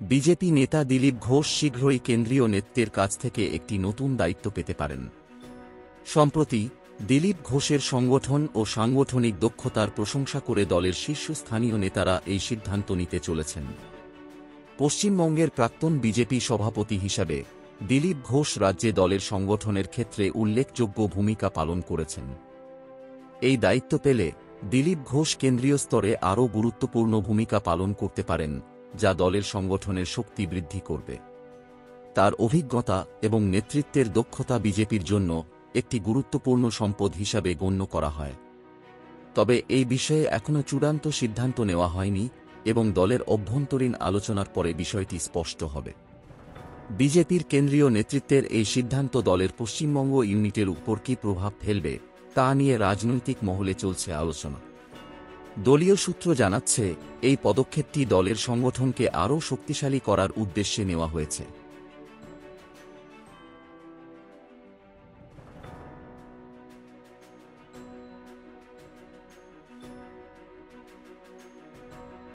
BJP নেতা দিলীপ ঘোষ শীঘ্রই কেন্দ্রীয় নেতৃত্বের কাছ থেকে একটি নতুন দায়িত্ব পেতে পারেন। সম্প্রতি দিলীপ ঘোষের সংগঠন ও সাংগঠনিক দক্ষতার প্রশংসা করে দলের শীর্ষস্থানীয় নেতারা এই সিদ্ধান্ত নিতে চলেছেন। পশ্চিমবঙ্গের প্রাক্তন বিজেপি সভাপতি হিসাবে দিলীপ ঘোষ রাজ্যে দলের সংগঠনের ক্ষেত্রে উল্লেখযোগ্য ভূমিকা পালন করেছেন। এই দায়িত্ব পেলে দিলীপ ঘোষ কেন্দ্রীয় স্তরে আরও গুরুত্বপূর্ণ ভূমিকা পালন করতে পারেন, যা দলের সংগঠনের শক্তি বৃদ্ধি করবে। তার অভিজ্ঞতা এবং নেতৃত্বের দক্ষতা বিজেপির জন্য একটি গুরুত্বপূর্ণ সম্পদ হিসাবে গণ্য করা হয়। তবে এই বিষয়ে এখনও চূড়ান্ত সিদ্ধান্ত নেওয়া হয়নি এবং দলের অভ্যন্তরীণ আলোচনার পরে বিষয়টি স্পষ্ট হবে। বিজেপির কেন্দ্রীয় নেতৃত্বের এই সিদ্ধান্ত দলের পশ্চিমবঙ্গ ইউনিটের উপর কী প্রভাব ফেলবে তা নিয়ে রাজনৈতিক মহলে চলছে আলোচনা। দলীয় সূত্র জানাচ্ছে, এই পদক্ষেপটি দলের সংগঠনকে আরও শক্তিশালী করার উদ্দেশ্যে নেওয়া হয়েছে।